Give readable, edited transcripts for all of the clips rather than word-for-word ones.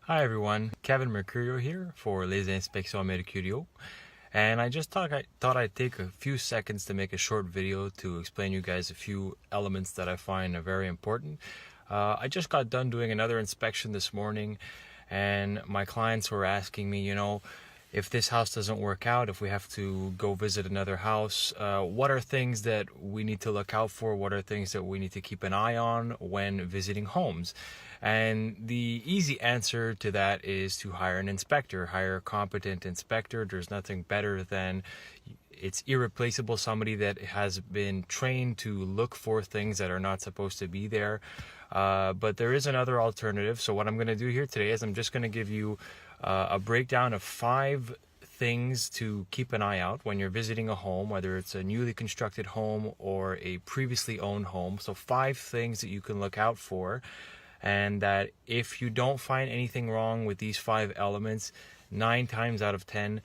Hi everyone, Kevin Mercurio here for Les Inspections Mercurio, and I just thought I'd take a few seconds to make a short video to explain you guys a few elements that I find are very important. I just got done doing another inspection this morning, and my clients were asking me, if this house doesn't work out, if we have to go visit another house, what are things that we need to look out for? What are things that we need to keep an eye on when visiting homes? And the easy answer to that is to hire an inspector, hire a competent inspector. There's nothing better than it's irreplaceable, somebody that has been trained to look for things that are not supposed to be there. But there is another alternative. So what I'm going to do here today is I'm just going to give you a breakdown of 5 things to keep an eye out when you're visiting a home, whether it's a newly constructed home or a previously owned home. So 5 things that you can look out for, and that if you don't find anything wrong with these 5 elements, 9 times out of 10,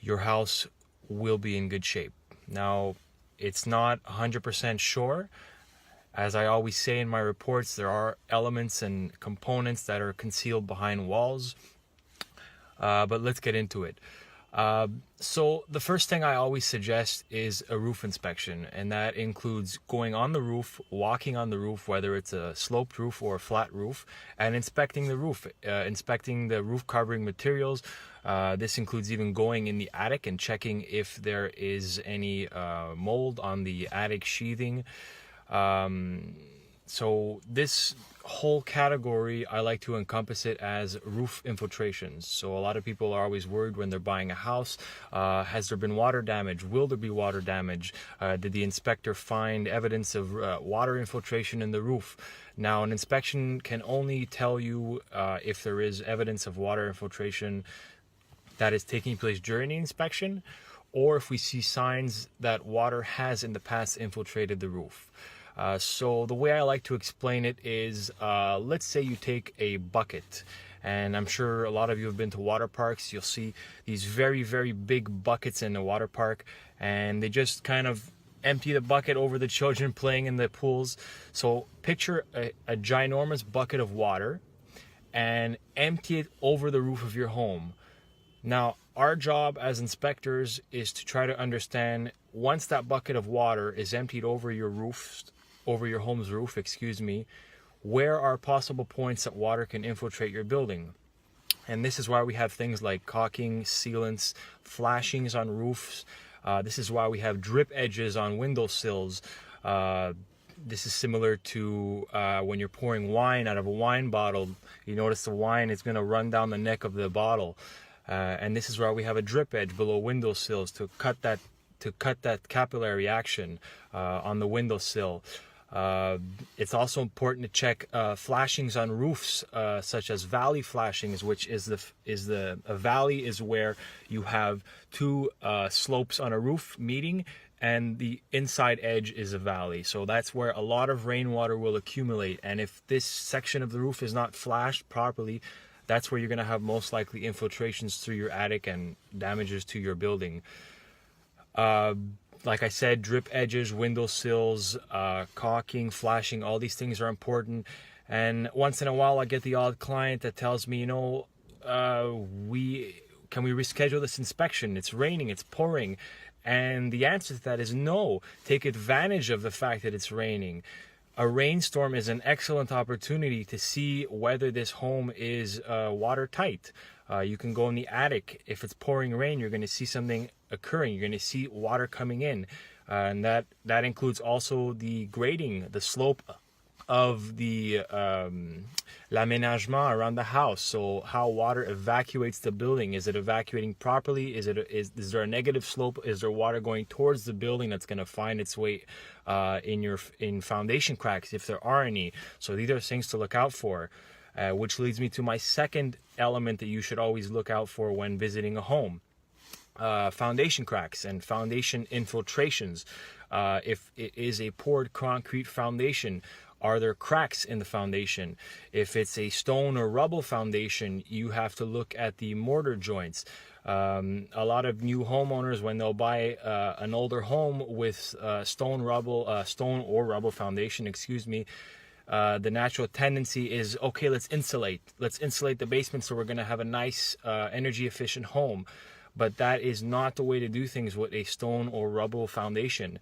your house will be in good shape. Now, it's not 100% sure. As I always say in my reports, there are elements and components that are concealed behind walls. But let's get into it. So the first thing I always suggest is a roof inspection, and that includes going on the roof, walking on the roof, whether it's a sloped roof or a flat roof, and inspecting the roof, inspecting the roof covering materials. This includes even going in the attic and checking if there is any mold on the attic sheathing. So this whole category, I like to encompass it as roof infiltrations. So a lot of people are always worried when they're buying a house. Has there been water damage? Will there be water damage? Did the inspector find evidence of water infiltration in the roof? Now, an inspection can only tell you if there is evidence of water infiltration that is taking place during the inspection, or if we see signs that water has in the past infiltrated the roof. So the way I like to explain it is, let's say you take a bucket, and I'm sure a lot of you have been to water parks. You'll see these very, very big buckets in the water park, and they just kind of empty the bucket over the children playing in the pools. So picture a ginormous bucket of water and empty it over the roof of your home. Now, our job as inspectors is to try to understand, once that bucket of water is emptied over your roof, over your home's roof, where are possible points that water can infiltrate your building? And this is why we have things like caulking, sealants, flashings on roofs. This is why we have drip edges on windowsills. This is similar to when you're pouring wine out of a wine bottle. You notice the wine is going to run down the neck of the bottle. And this is why we have a drip edge below windowsills to cut that capillary action on the windowsill. It's also important to check flashings on roofs, such as valley flashings, which is a valley is where you have 2 slopes on a roof meeting, and the inside edge is a valley. So that's where a lot of rainwater will accumulate, and if this section of the roof is not flashed properly, that's where you're going to have most likely infiltrations through your attic and damages to your building. Like I said, drip edges, windowsills, caulking, flashing, all these things are important. And once in a while, I get the odd client that tells me, can we reschedule this inspection? It's raining, it's pouring. And the answer to that is no. Take advantage of the fact that it's raining. A rainstorm is an excellent opportunity to see whether this home is watertight. You can go in the attic. If it's pouring rain, you're going to see something occurring. You're going to see water coming in. And that includes also the grading, the slope of the l'aménagement around the house. So how water evacuates the building. Is it evacuating properly? Is there a negative slope? Is there water going towards the building that's going to find its way in foundation cracks, if there are any? So these are things to look out for. Which leads me to my second element that you should always look out for when visiting a home. Foundation cracks and foundation infiltrations. If it is a poured concrete foundation, are there cracks in the foundation? If it's a stone or rubble foundation, you have to look at the mortar joints. A lot of new homeowners, when they'll buy an older home with stone or rubble foundation, the natural tendency is, okay, let's insulate the basement so we're going to have a nice energy efficient home. But that is not the way to do things with a stone or rubble foundation.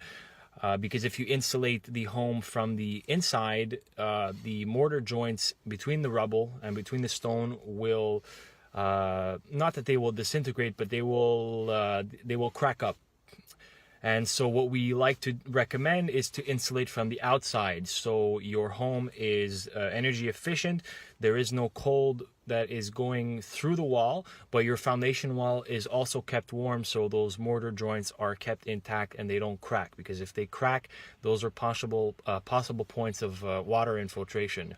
Because if you insulate the home from the inside, the mortar joints between the rubble and between the stone will, not that they will disintegrate, but they will crack up. And so what we like to recommend is to insulate from the outside, so your home is energy efficient. There is no cold that is going through the wall, but your foundation wall is also kept warm, so those mortar joints are kept intact and they don't crack, because if they crack, those are possible points of water infiltration.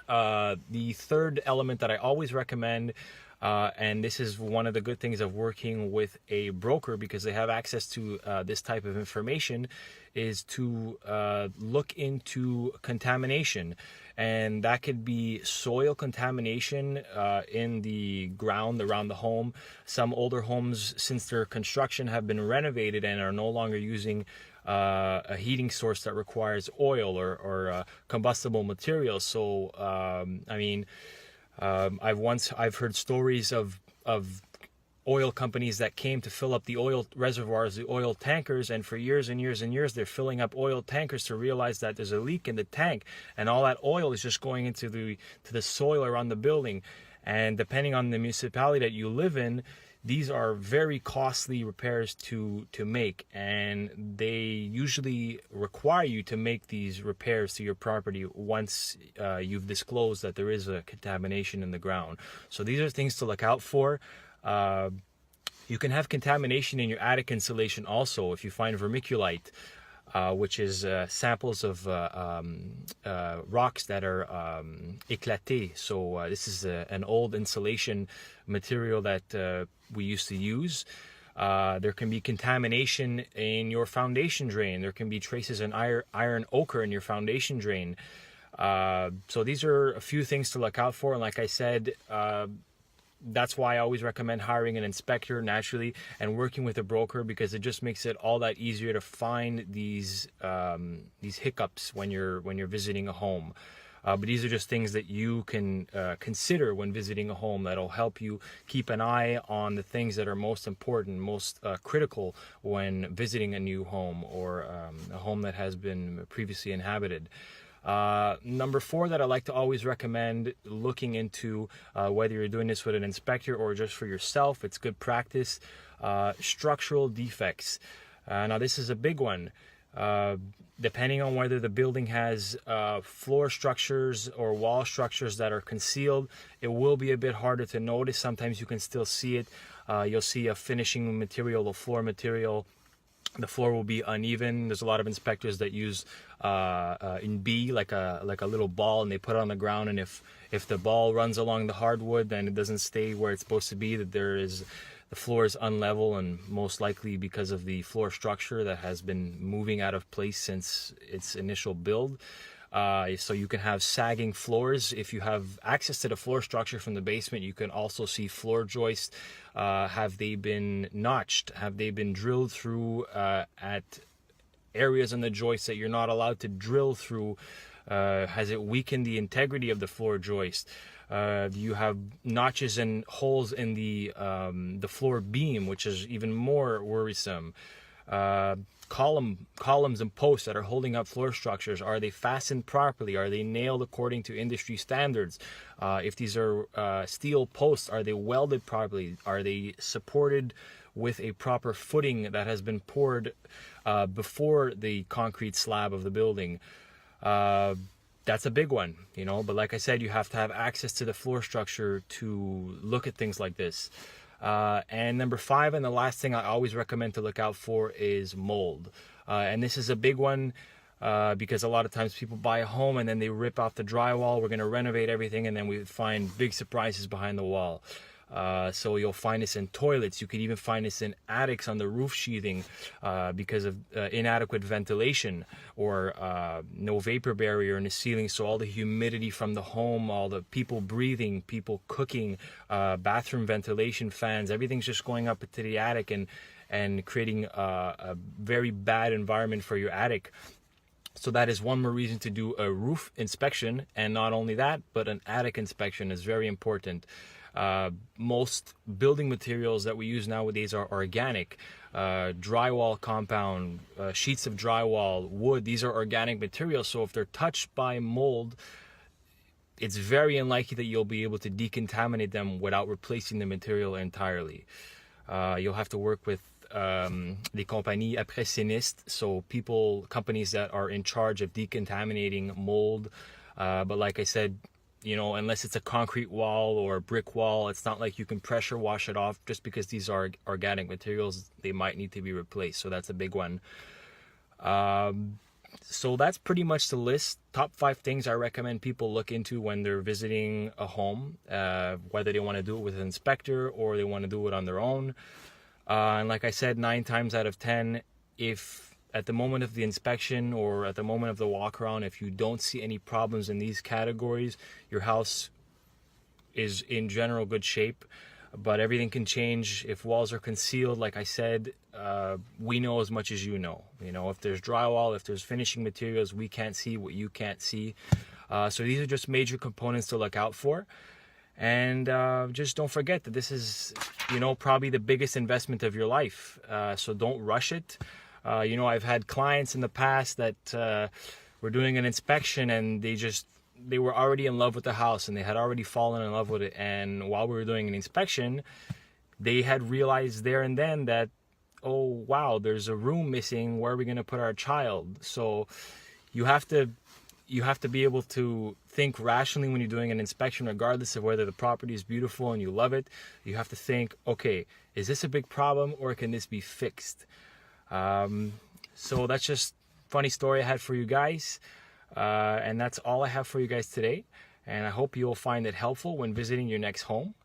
The third element that I always recommend, and this is one of the good things of working with a broker, because they have access to this type of information, is to look into contamination. And that could be soil contamination in the ground around the home. Some older homes, since their construction, have been renovated and are no longer using a heating source that requires oil or combustible materials. So, I've heard stories of oil companies that came to fill up the oil reservoirs, the oil tankers, and for years and years and years they're filling up oil tankers to realize that there's a leak in the tank, and all that oil is just going into the soil around the building. And depending on the municipality that you live in, these are very costly repairs to make, and they usually require you to make these repairs to your property once you've disclosed that there is a contamination in the ground. So these are things to look out for. You can have contamination in your attic insulation also if you find vermiculite, which is samples of rocks that are éclatés. So this is an old insulation material that we used to use. There can be contamination in your foundation drain. There can be traces of iron ochre in your foundation drain. So these are a few things to look out for. And like I said, that's why I always recommend hiring an inspector naturally and working with a broker, because it just makes it all that easier to find these hiccups when you're visiting a home. But these are just things that you can consider when visiting a home that'll help you keep an eye on the things that are most important, most critical when visiting a new home or a home that has been previously inhabited. Number 4 that I like to always recommend looking into, whether you're doing this with an inspector or just for yourself, it's good practice, structural defects. Now this is a big one. Depending on whether the building has floor structures or wall structures that are concealed, it will be a bit harder to notice. Sometimes you can still see it. You'll see a finishing material, a floor material. The floor will be uneven. There's a lot of inspectors that use in B like a little ball, and they put it on the ground, and if the ball runs along the hardwood, then it doesn't stay where it's supposed to be, that the floor is unlevel, and most likely because of the floor structure that has been moving out of place since its initial build. So you can have sagging floors. If you have access to the floor structure from the basement, you can also see floor joists. Have they been notched? Have they been drilled through at areas in the joist that you're not allowed to drill through? Has it weakened the integrity of the floor joist? Do you have notches and holes in the floor beam, which is even more worrisome? Columns and posts that are holding up floor structures, are they fastened properly? Are they nailed according to industry standards? If these are steel posts, are they welded properly? Are they supported with a proper footing that has been poured before the concrete slab of the building? That's a big one, but like I said, you have to have access to the floor structure to look at things like this. And number 5, and the last thing I always recommend to look out for, is mold. And this is a big one because a lot of times people buy a home and then they rip off the drywall. We're going to renovate everything, and then we find big surprises behind the wall. So you'll find this in toilets. You could even find this in attics on the roof sheathing because of inadequate ventilation or no vapor barrier in the ceiling. So all the humidity from the home, all the people breathing, people cooking, bathroom ventilation fans, everything's just going up into the attic and creating a very bad environment for your attic. So that is one more reason to do a roof inspection. And not only that, but an attic inspection is very important. Most building materials that we use nowadays are organic. Drywall compound, sheets of drywall, wood, these are organic materials. So if they're touched by mold, it's very unlikely that you'll be able to decontaminate them without replacing the material entirely. You'll have to work with des compagnies après-sinistres, so companies that are in charge of decontaminating mold. But like I said, you know, unless it's a concrete wall or a brick wall, it's not like you can pressure wash it off. Just because these are organic materials, they might need to be replaced. So that's a big one. So that's pretty much the list. Top 5 things I recommend people look into when they're visiting a home, whether they want to do it with an inspector or they want to do it on their own. And like I said, 9 times out of 10, if at the moment of the inspection or at the moment of the walk around, if you don't see any problems in these categories, your house is in general good shape. But everything can change. If walls are concealed, like I said, we know as much as you know. You know, if there's drywall, if there's finishing materials, we can't see what you can't see. So these are just major components to look out for. And just don't forget that this is, you know, probably the biggest investment of your life. So don't rush it. You know, I've had clients in the past that were doing an inspection and they were already in love with the house and they had already fallen in love with it. And while we were doing an inspection, they had realized there and then that, oh, wow, there's a room missing. Where are we going to put our child? So you have to be able to think rationally when you're doing an inspection, regardless of whether the property is beautiful and you love it. You have to think, okay, is this a big problem or can this be fixed? So that's just a funny story I had for you guys. And that's all I have for you guys today. And I hope you'll find it helpful when visiting your next home.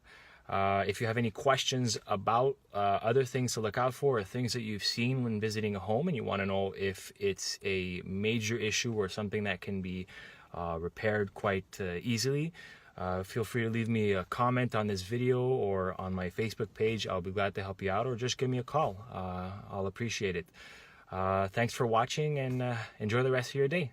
If you have any questions about other things to look out for or things that you've seen when visiting a home and you want to know if it's a major issue or something that can be repaired quite easily, feel free to leave me a comment on this video or on my Facebook page. I'll be glad to help you out, or just give me a call. I'll appreciate it. Thanks for watching and enjoy the rest of your day.